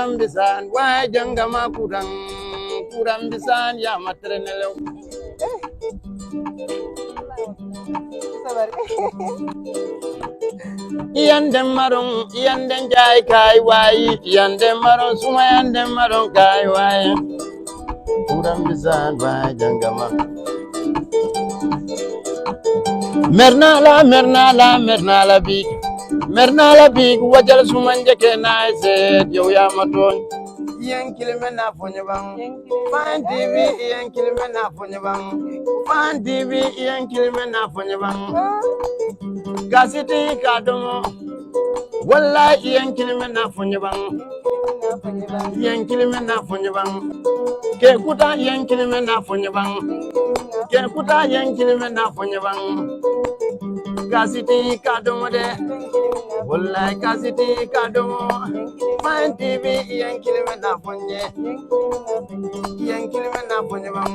kuram bisan wa jangama kuram bisan ya matrenelo Yandem marong yandem jai kai wai yandem marong suma yandem marong kai wai kuram bisan wa jangama mernala big wajal sumanje ke na se yo ya maton yen kilime na fonye bang fan tv yen kilime na fonye bang fan tv yen kilime na fonye bang gasiti kadomo wallahi yen kilime na fonye bang yen kilime na fonye bang ke kuta yen kilime na fonye bang ke kuta yen kilime na fonye bang gasiti kadomo de wallahi gasiti kadomo fan tv yen kilime na fonye bang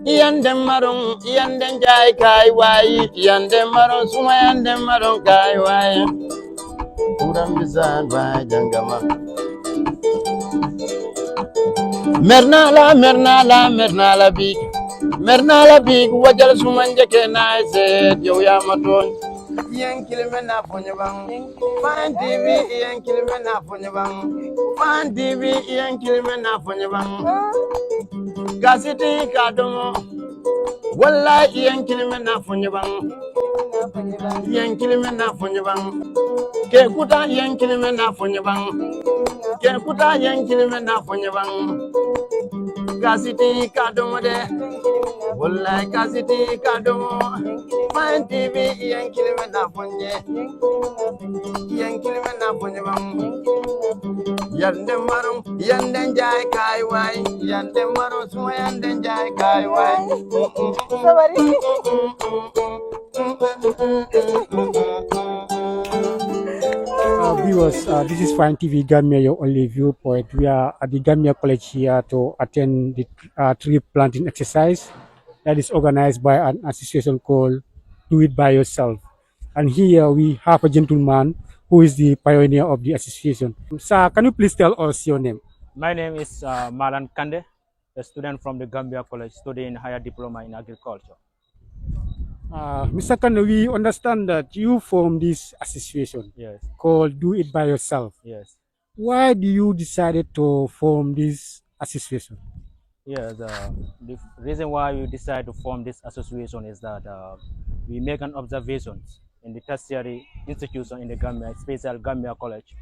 yandem marong yandem jai kai wai yandem marong suma yandem marong kai wai kuram bisan wai jangama mernala big wajal sumanje ke na se yo ya maton yen kilime na fonye bang fan tv yen kilime na fonye bang fan tv yen kilime na fonye bang gasiti kadomo wallahi yen kilime na fonye bang yen kilime na fonye bang ke kuta yen kilime na fonye bang ke kuta yen kilime na fonye bang gasiti kadomo de wallahi gasiti kadomo fan tv yen kilime na fonye bang yandem marong yandem jai kai wai yandem marong suma yandem jai kai wai Viewers, this is Fine TV Gambia, your only viewpoint. We are at the Gambia College here to attend the tree planting exercise that is organized by an association called Do It By Yourself. And here we have a gentleman who is the pioneer of the association. Sir, can you please tell us your name? My name is Malan Kande, a student from the Gambia College studying higher diploma in agriculture. Mr. Kande, we understand that you formed this association called Do It By Yourself. Yes. Why do you decided to form this association? Yes, the reason why we decided to form this association is that we make an observation in the tertiary institution in the Gambia, especially Gambia College,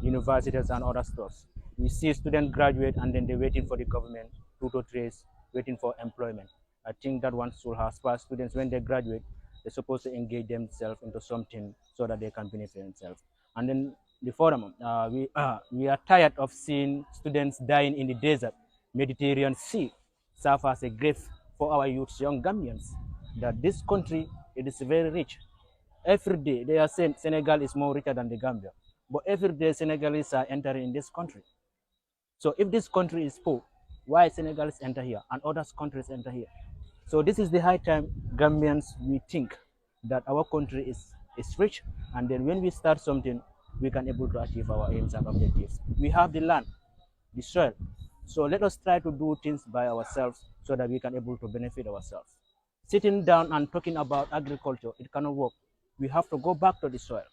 universities and other stuff. We see students graduate and then they're waiting for the government, 2 to 3 years, waiting for employment. I think that one should have spark students when they graduate, they're supposed to engage themselves into something so that they can benefit themselves. And then the forum, we are tired of seeing students dying in the desert. Mediterranean Sea serve as a gift for our youth, young Gambians, that this country, it is very rich. Every day they are saying Senegal is more richer than the Gambia, but every day Senegalese are entering in this country. So if this country is poor, why Senegalese enter here and other countries enter here? So this is the high time Gambians, we think that our country is rich, and then when we start something, we can able to achieve our aims and objectives. We have the land, the soil. So let us try to do things by ourselves so that we can able to benefit ourselves. Sitting down and talking about agriculture, it cannot work. We have to go back to the soil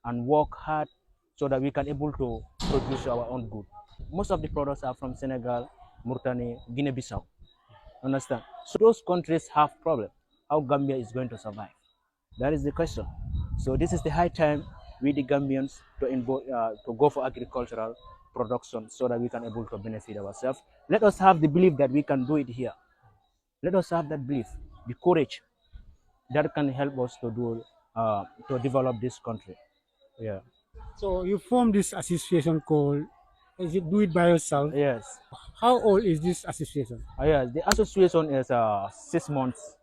and work hard so that we can able to produce our own good. Most of the products are from Senegal, Mauritania, Guinea-Bissau. Understand? So those countries have problems. How Gambia is going to survive? That is the question. So this is the high time we the Gambians to go for agricultural production so that we can able to benefit ourselves. Let us have the belief that we can do it here. Let us have that belief, the courage that can help us to do to develop this country. Yeah. So you formed this association called, is it Do It By Yourself? Yes. How old is this association? Yes, the association is 6 months.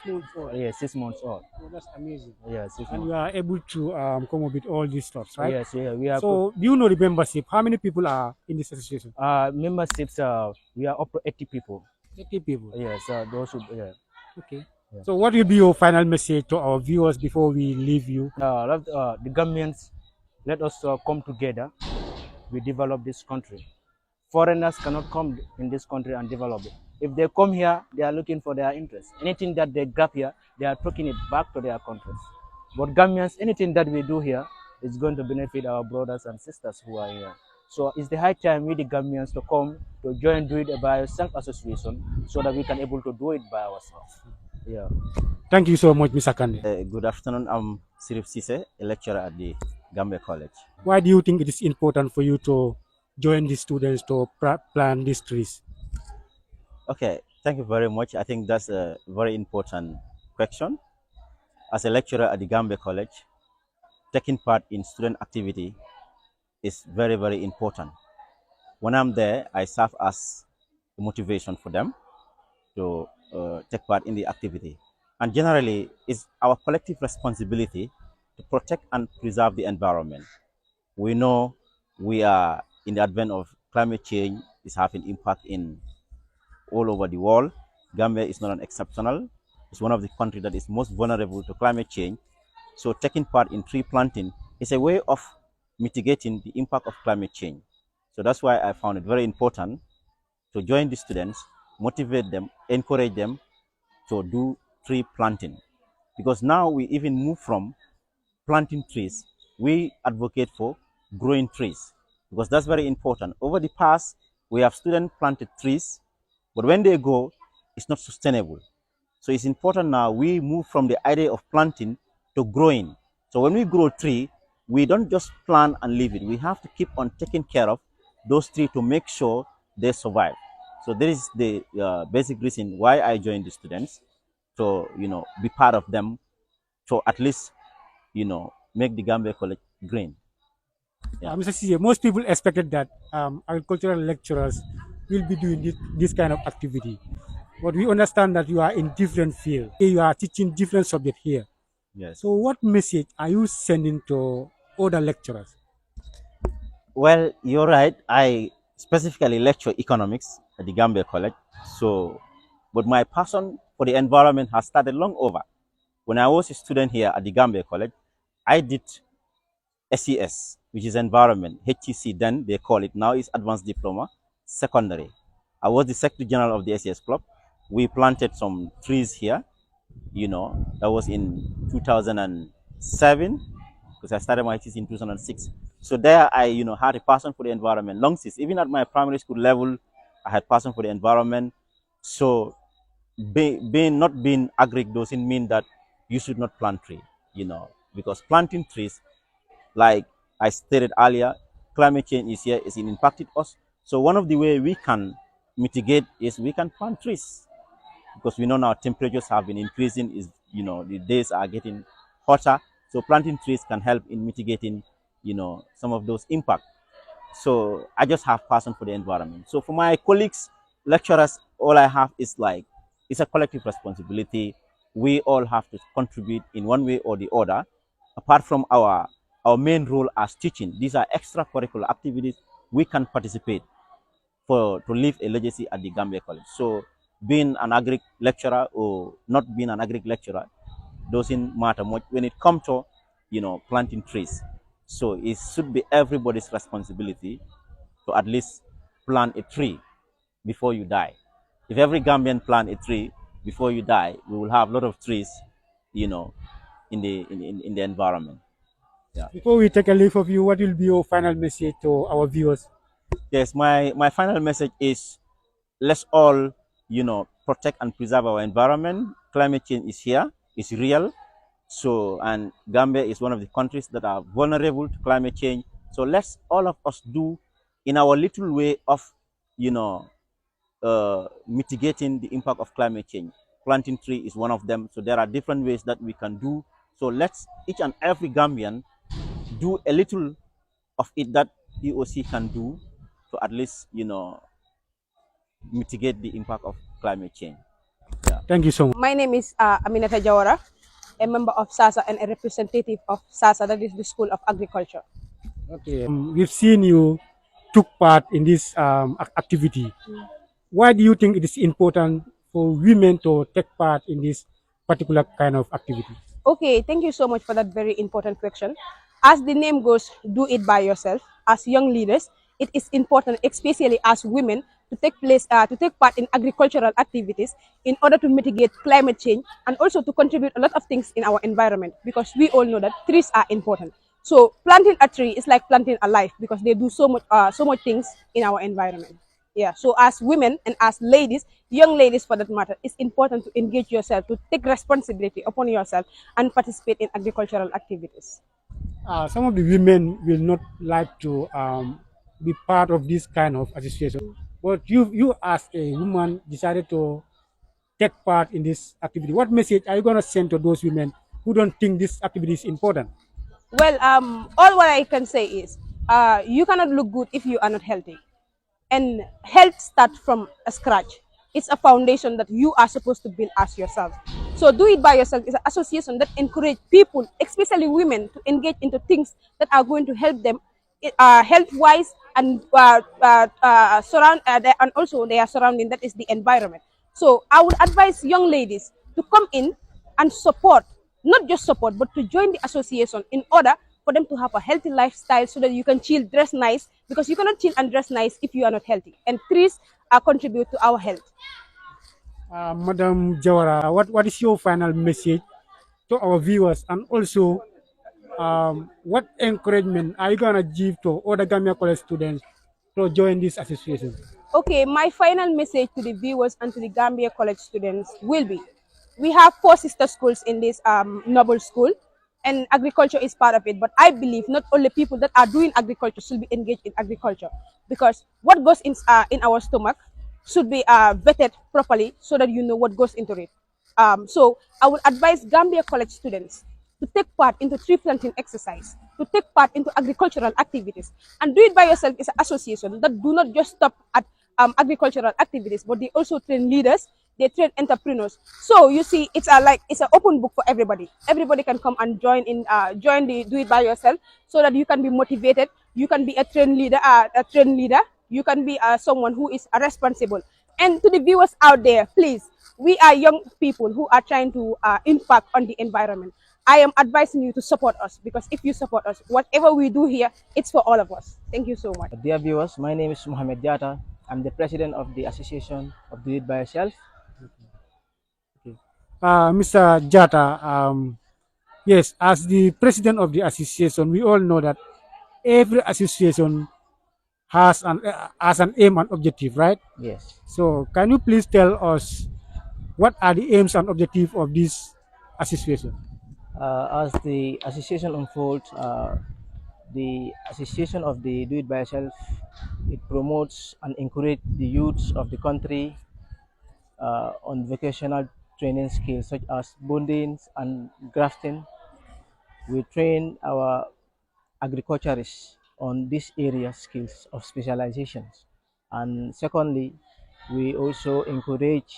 6 months old. Yeah, 6 months old. Oh, that's amazing. Yeah, 6 And months. you are able to come up with all these stuff, right? Yes, yeah, we are. So do you know the membership? How many people are in this association? Memberships. We are up to 80 people. 80 people. Yes, those who. Yeah. Okay. Yeah. So what will be your final message to our viewers before we leave you? The Gambians, let us come together we develop this country. Foreigners cannot come in this country and develop it. If they come here, they are looking for their interests. Anything that they grab here, they are taking it back to their countries. But Gambians, anything that we do here is going to benefit our brothers and sisters who are here. So it's the high time we the Gambians to come to join do it by self-association so that we can able to do it by ourselves. Yeah. Thank you so much, Mr. Kande. Good afternoon. I'm Sirif Sise, a lecturer at the Gambia College. Why do you think it is important for you to join the students to plant these trees? Okay, thank you very much. I think that's a very important question. As a lecturer at the Gambia College, taking part in student activity is very, very important. When I'm there, I serve as a motivation for them to take part in the activity. And generally, it's our collective responsibility to protect and preserve the environment. We know we are in the advent of climate change is having impact in all over the world. Gambia is not an exceptional. It's one of the countries that is most vulnerable to climate change. So taking part in tree planting is a way of mitigating the impact of climate change. So that's why I found it very important to join the students, motivate them, encourage them to do tree planting. Because now we even move from planting trees, we advocate for growing trees, because that's very important. Over the past, we have students planted trees, but when they go, it's not sustainable. So it's important now we move from the idea of planting to growing. So when we grow a tree, we don't just plant and leave it. We have to keep on taking care of those trees to make sure they survive. So that is the basic reason why I joined the students, to be part of them, to at least make the Gambia College green. Yeah. Mr. Cisse, most people expected that agricultural lecturers will be doing this kind of activity. But we understand that you are in different fields. You are teaching different subjects here. Yes. So what message are you sending to other lecturers? Well, you're right. I specifically lecture economics at the Gambia College. But my passion for the environment has started long over. When I was a student here at the Gambia College, I did SES, which is environment, HTC then they call it, now is advanced diploma, secondary. I was the secretary general of the SES club. We planted some trees here, that was in 2007, because I started my HTC in 2006. So there I, had a passion for the environment, long since, even at my primary school level, I had passion for the environment. So not being agric doesn't mean that you should not plant trees, because planting trees, like I stated earlier, climate change is here, it's impacted us. So one of the way we can mitigate is we can plant trees, because we know now temperatures have been increasing, the days are getting hotter. So planting trees can help in mitigating, some of those impacts. So I just have passion for the environment. So for my colleagues, lecturers, all I have is it's a collective responsibility. We all have to contribute in one way or the other. Apart from our main role as teaching, these are extracurricular activities we can participate to leave a legacy at the Gambia College. So being an agric lecturer or not being an agric lecturer doesn't matter much when it comes to planting trees. So it should be everybody's responsibility to at least plant a tree before you die. If every Gambian plant a tree before you die, we will have a lot of trees, in the environment. Yeah. Before we take a leave of you, what will be your final message to our viewers? Yes, my final message is let's all, protect and preserve our environment. Climate change is here, it's real. So, and Gambia is one of the countries that are vulnerable to climate change. So let's all of us do in our little way of, mitigating the impact of climate change. Planting tree is one of them. So there are different ways that we can do. So let's each and every Gambian do a little of it that he or she can do to at least, mitigate the impact of climate change. Yeah. Thank you so much. My name is Aminata Jawara, a member of SASA and a representative of SASA, that is the School of Agriculture. Okay. We've seen you took part in this activity. Why do you think it is important for women to take part in this particular kind of activity? Okay, thank you so much for that very important question. As the name goes, do it by yourself. As young leaders, it is important, especially as women, to take part in agricultural activities in order to mitigate climate change and also to contribute a lot of things in our environment, because we all know that trees are important. So planting a tree is like planting a life, because they do so much things in our environment. Yeah. So as women and as ladies, young ladies for that matter, it's important to engage yourself, to take responsibility upon yourself and participate in agricultural activities. Some of the women will not like to be part of this kind of association, but you as a woman decided to take part in this activity. What message are you going to send to those women who don't think this activity is important? Well, all what I can say is, you cannot look good if you are not healthy, and health starts from a scratch. It's a foundation that you are supposed to build as yourself. So do it by yourself is an association that encourage people, especially women, to engage into things that are going to help them health wise, and and also their surrounding, that is the environment. So I would advise young ladies to come in and support, not just support, but to join the association in order for them to have a healthy lifestyle, so that you can chill, dress nice, because you cannot chill and dress nice if you are not healthy. And trees contribute to our health. Madam Jawara, what is your final message to our viewers, and also what encouragement are you going to give to other Gambia College students to join this association? Okay, my final message to the viewers and to the Gambia College students will be, we have four sister schools in this noble school, and agriculture is part of it. But I believe not only people that are doing agriculture should be engaged in agriculture, because what goes in our stomach should be vetted properly, so that you know what goes into it. So I would advise Gambia College students to take part into tree planting exercise, to take part into agricultural activities, and do it by yourself is an association that do not just stop at agricultural activities, but they also train leaders, they train entrepreneurs. So you see, it's an open book for everybody. Everybody can come and join the do it by yourself, so that you can be motivated. You can be a trained leader, You can be someone who is responsible. And to the viewers out there, please, we are young people who are trying to impact on the environment. I am advising you to support us, because if you support us, whatever we do here, it's for all of us. Thank you so much. Dear viewers, my name is Mohamed Diata. I'm the president of the Association of Do It By Yourself. Mr. Jata, yes, as the president of the association, we all know that every association has an aim and objective, right? Yes. So, can you please tell us what are the aims and objectives of this association? As the association unfolds, the association of the Do It By Yourself, it promotes and encourages the youths of the country on vocational training skills such as bonding and grafting. We train our agriculturists on these area skills of specializations. And secondly, we also encourage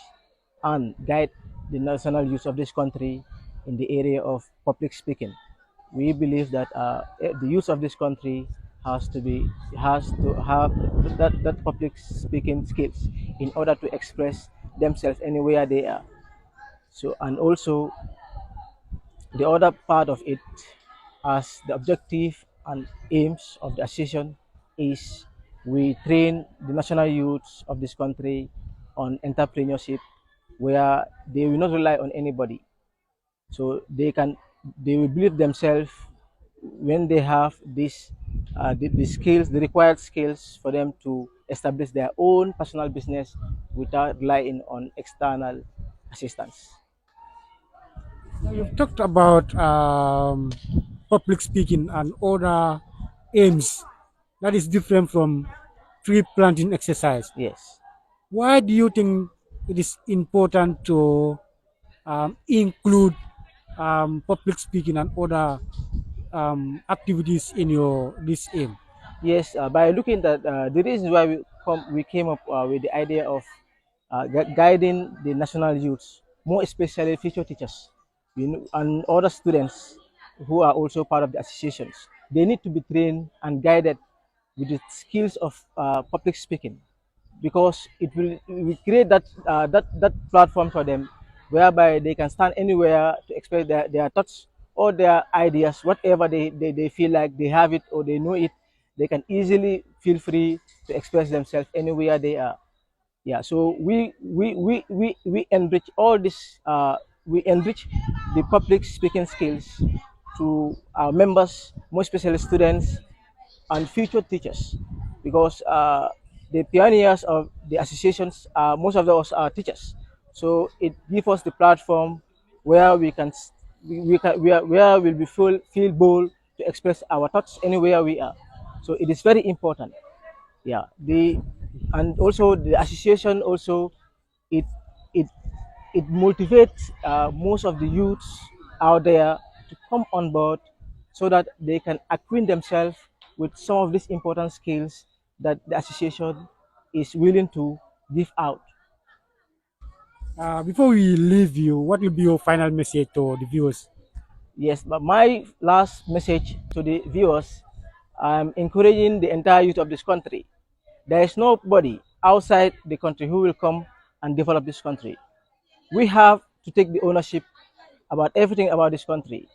and guide the national youth of this country in the area of public speaking. We believe that the youth of this country has to have that public speaking skills in order to express themselves anywhere they are. So, and also the other part of it, as the objective and aims of the association, is we train the national youths of this country on entrepreneurship, where they will not rely on anybody. So they will believe themselves when they have the skills, the required skills for them to establish their own personal business without relying on external assistance. Now, you've talked about public speaking and other aims that is different from tree planting exercise. Yes. Why do you think it is important to include public speaking and other activities in your this aim? Yes, by looking at the reason why we came up with the idea of guiding the national youths, more especially future teachers, and other students who are also part of the associations. They need to be trained and guided with the skills of public speaking, because it will create that platform for them, whereby they can stand anywhere to express their thoughts or their ideas, whatever they feel like they have it or they know it, they can easily feel free to express themselves anywhere they are. Yeah, so we enrich all this, we enrich the public speaking skills to our members, more especially students and future teachers, because the pioneers of the associations, most of those are teachers. So it gives us the platform where we can where we'll be feel bold to express our thoughts anywhere we are. So it is very important. Yeah, the and also the association also, it it it motivates most of the youths out there to come on board so that they can acquaint themselves with some of these important skills that the association is willing to give out. Before we leave you, what will be your final message to the viewers? Yes, but my last message to the viewers, I'm encouraging the entire youth of this country. There is nobody outside the country who will come and develop this country. We have to take the ownership about everything about this country,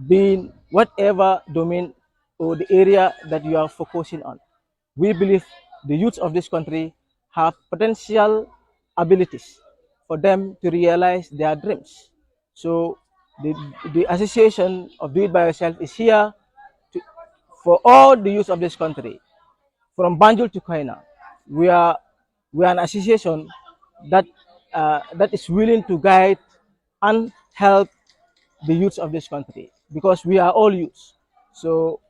being whatever domain or the area that you are focusing on. We believe the youth of this country have potential abilities for them to realize their dreams. So the association of Do It By Yourself is here to, for all the youth of this country, from Banjul to Koina. We are we are an association that that is willing to guide and help the youths of this country, because we are all youths. So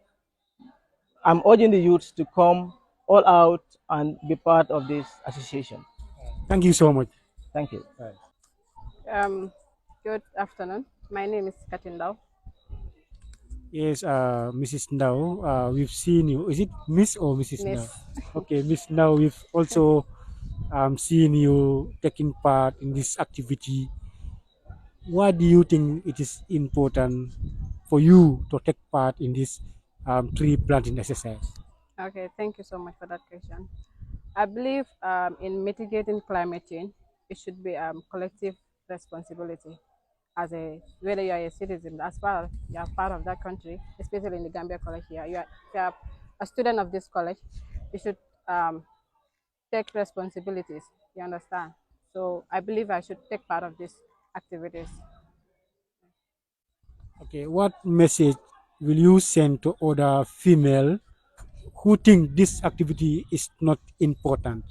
I'm urging the youths to come all out and be part of this association. Thank you so much. Thank you. Um, Good afternoon. My name is Katindao. Yes, Mrs. Ndao, we've seen you. Is it Miss or Mrs. Miss. Ndao? Okay, Miss Ndao, we've also seen you taking part in this activity. Why do you think it is important for you to take part in this tree planting exercise? Okay, thank you so much for that question. I believe in mitigating climate change, it should be collective responsibility. As a whether you are a citizen, as far as you are part of that country, especially in the Gambia College here, if you are a student of this college, you should um, take responsibilities. You understand? So I believe I should take part of these activities. Okay, what message will you send to other female who think this activity is not important?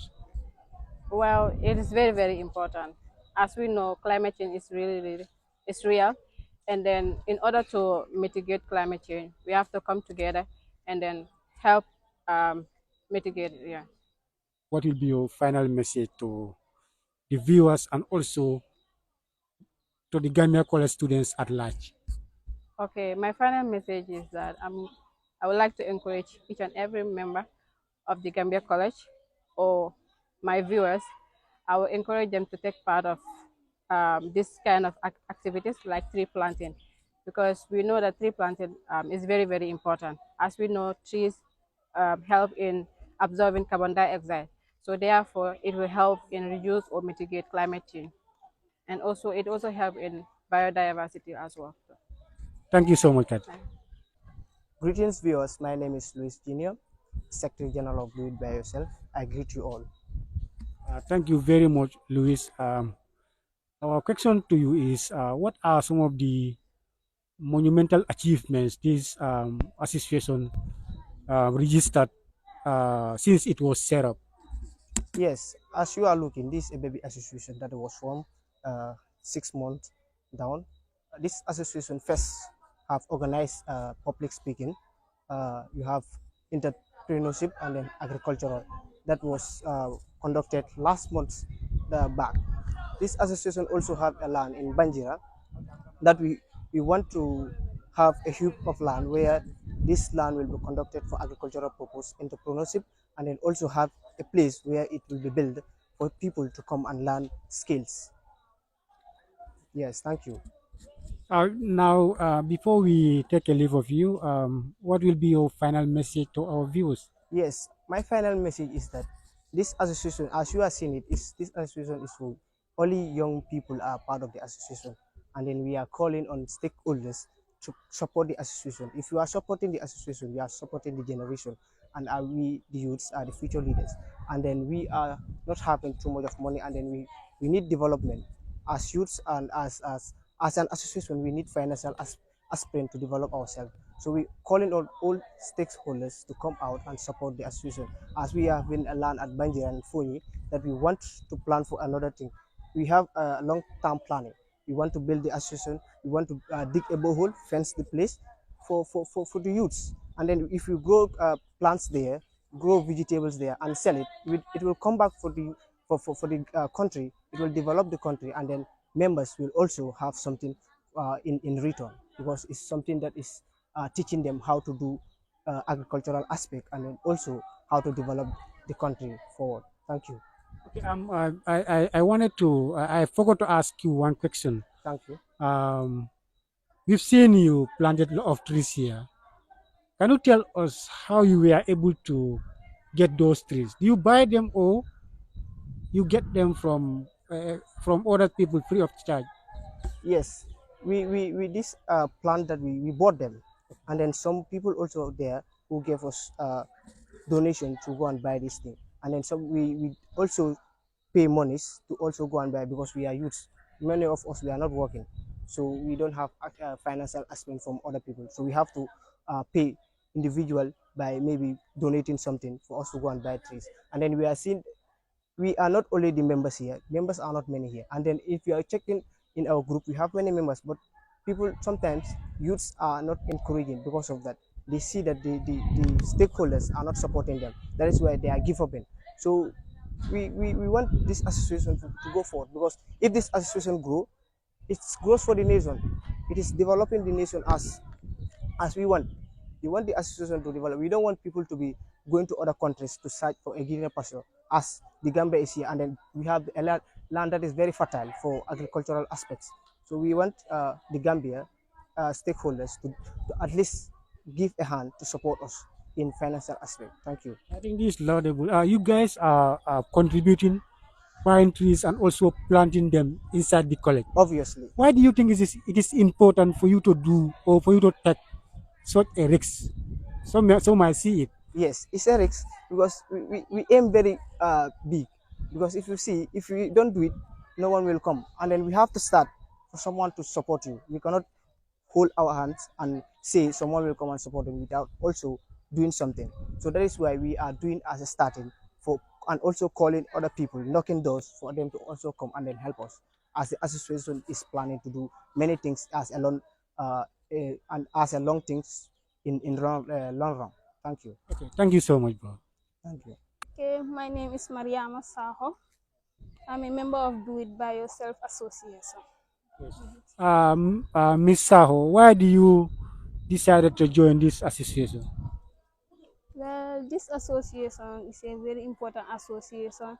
Well, it is very, very important. As we know, climate change is it's real. And then in order to mitigate climate change, we have to come together and then help um, mitigate it. Yeah. What will be your final message to the viewers and also to the Gambia College students at large? Okay, my final message is that I would like to encourage each and every member of the Gambia College or my viewers. I will encourage them to take part of this kind of activities like tree planting, because we know that tree planting is very, very important. As we know, trees help in absorbing carbon dioxide. So therefore, it will help in reduce or mitigate climate change. And also, it also help in biodiversity as well. Thank you so much, Kat. Greetings, viewers. My name is Luis Junior, Secretary General of Do It By Yourself. I greet you all. Thank you very much, Luis. Our question to you is, what are some of the monumental achievements this association registered since it was set up? Yes, as you are looking, this is a baby association that was formed 6 months down. This association first have organized public speaking. You have entrepreneurship and then agricultural. That was conducted last month back. This association also have a land in Banjira that we want to have a heap of land where this land will be conducted for agricultural purpose, entrepreneurship, and then also have a place where it will be built for people to come and learn skills. Yes, thank you. Now, before we take a leave of you, what will be your final message to our viewers? Yes, my final message is that this association, as you are seeing it, is this association is for only young people are part of the association, and then we are calling on stakeholders to support the association. If you are supporting the association, you are supporting the generation, and we the youths are the future leaders. And then we are not having too much of money, and then we need development as youths, and as an association we need financial aspirant to develop ourselves. So we calling on all stakeholders to come out and support the association, as we have been learned at Banjir and Funi that we want to plan for another thing. We have a long-term planning. We want to build the association. We want to dig a borehole, fence the place for the youths. And then if you grow plants there, grow vegetables there, and sell it, it will come back for the country. It will develop the country, and then members will also have something in return, because it's something that is teaching them how to do agricultural aspect, and then also how to develop the country forward. Thank you. Okay, I wanted to, I forgot to ask you one question. Thank you. We've seen you planted a lot of trees here. Can you tell us how you were able to get those trees? Do you buy them or you get them from other people free of charge? Yes, we this plant that we bought them, and then some people also there who gave us donation to go and buy this thing, and then some we also pay monies to also go and buy, because we are youths. Many of us we are not working, so we don't have financial aspect from other people. So we have to pay individual by maybe donating something for us to go and buy trees, and then we are seeing we are not only the members here. Members are not many here. And then if you are checking in our group, we have many members, but people sometimes youths are not encouraging because of that. They see that the stakeholders are not supporting them. That is why they are give up in. So we want this association to go forward, because if this association grow, it grows for the nation. It is developing the nation as we want. We want the association to develop. We don't want people to be going to other countries to search for a greener pasture, as the Gambia is here, and then we have a land that is very fertile for agricultural aspects. So we want the Gambia stakeholders to at least give a hand to support us in financial aspect. Thank you. I think this is laudable. You guys are contributing pine trees and also planting them inside the college. Obviously, Why do you think it is important for you to do or for you to take such a risk? Some might see it. yes, it's a risk, because we aim very big. Because if you see, if we don't do it, no one will come, and then we have to start for someone to support you. We cannot hold our hands and say someone will come and support them without also doing something. So that is why we are doing as a starting for, and also calling other people, knocking doors for them to also come and then help us. As the association is planning to do many things as a long and as a long things in long run. Thank you. Okay, thank you so much, bro. Thank you. Okay, my name is Mariama Saho. I'm a member of Do It By Yourself Association. Miss Saho, why do you decided to join this association? Well, this association is a very important association.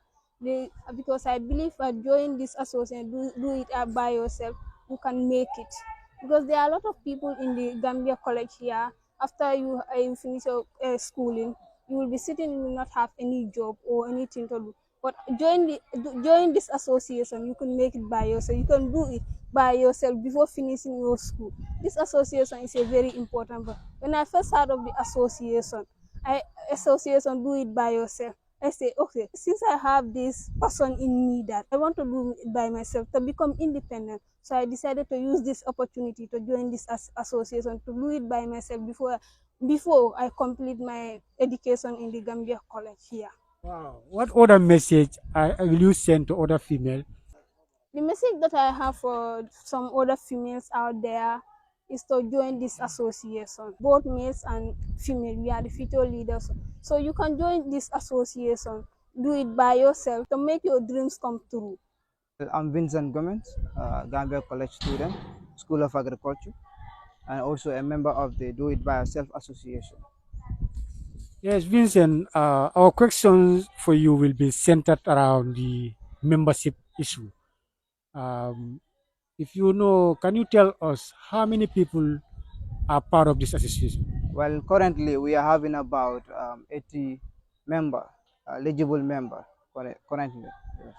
Because I believe that join this association, do it by yourself, you can make it. Because there are a lot of people in the Gambia College here. After you finish your schooling, you will be sitting, you will not have any job or anything to do. But join this association, you can make it by yourself. You can do it by yourself before finishing your school. This association is a very important. But when I first heard of the association do it by yourself, I say, okay, since I have this person in me that I want to do it by myself to become independent, so I decided to use this opportunity to join this association to do it by myself before I complete my education in the Gambia College here. Wow. What other message will you send to other female? The message that I have for some other females out there is to join this association. Both males and female, we are the future leaders. So you can join this association, do it by yourself to make your dreams come true. I'm Vincent Gomez, Gambia College student, School of Agriculture, and also a member of the Do It By Yourself Association. Yes, Vincent, our questions for you will be centered around the membership issue. If you know, can you tell us how many people are part of this association? Well, currently we are having about 80 member, eligible member currently. Yes.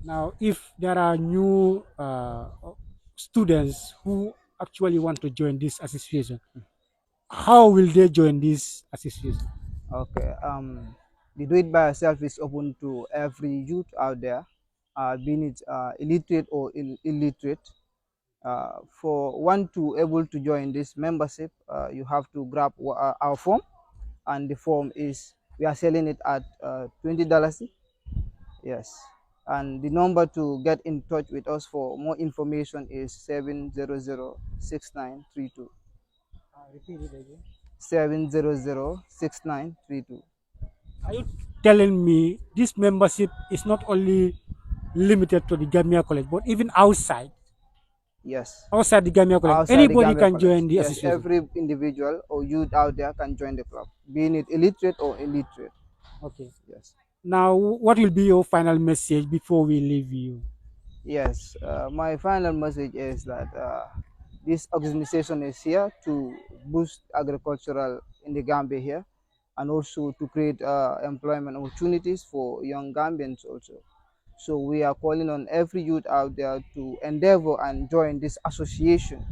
Now, if there are new students who actually want to join this association, how will they join this association? Okay. The do it by yourself is open to every youth out there, being it illiterate or illiterate. For one to able to join this membership, you have to grab our form, and the form is we are selling it at $20. Yes, and the number to get in touch with us for more information is 7006932. Repeat it again. 7006932. Are you telling me this membership is not only limited to the Gambia College, but even Yes, outside the Gambia College, outside the anybody Gambia can College. join the Yes, association? every individual or youth out there can join the club, being it illiterate or illiterate. Okay. Yes. Now, what will be your final message before we leave you? Yes, my final message is that this organization is here to boost agricultural in the Gambia here, and also to create employment opportunities for young Gambians also. So we are calling on every youth out there to endeavor and join this association,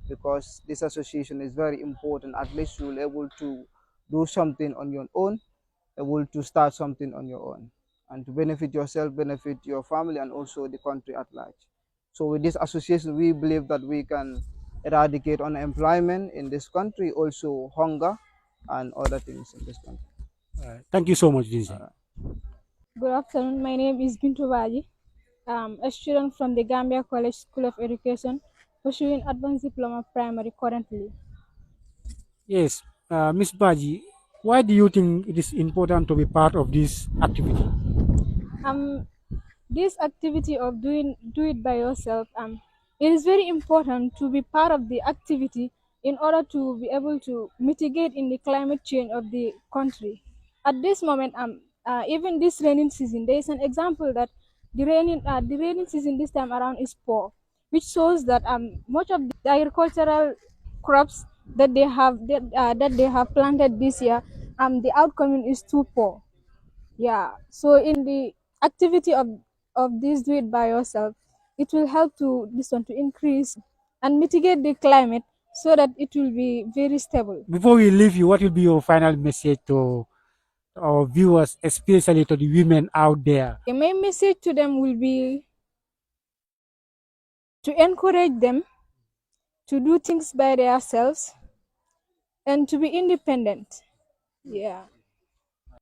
because this association is very important. At least you'll able to do something on your own, able to start something on your own, and to benefit yourself, benefit your family, and also the country at large. So with this association, we believe that we can eradicate unemployment in this country, also hunger and other things in this country. Thank you so much, Vincent. Good afternoon. My name is Bintu Baji. I'm a student from the Gambia College School of Education, pursuing Advanced Diploma Primary currently. Yes, Miss Baji, why do you think it is important to be part of this activity? Um, this activity of do it by yourself, it is very important to be part of the activity in order to be able to mitigate in the climate change of the country. At this moment, even this raining season, there is an example that the raining season this time around is poor, which shows that much of the agricultural crops that they have planted this year, the outcome is too poor. Yeah, so in the activity of this do it by yourself, it will help to this one to increase and mitigate the climate so that it will be very stable. Before we leave you, what will be your final message to our viewers, especially to the women out there? My message to them will be to encourage them to do things by themselves and to be independent. Yeah.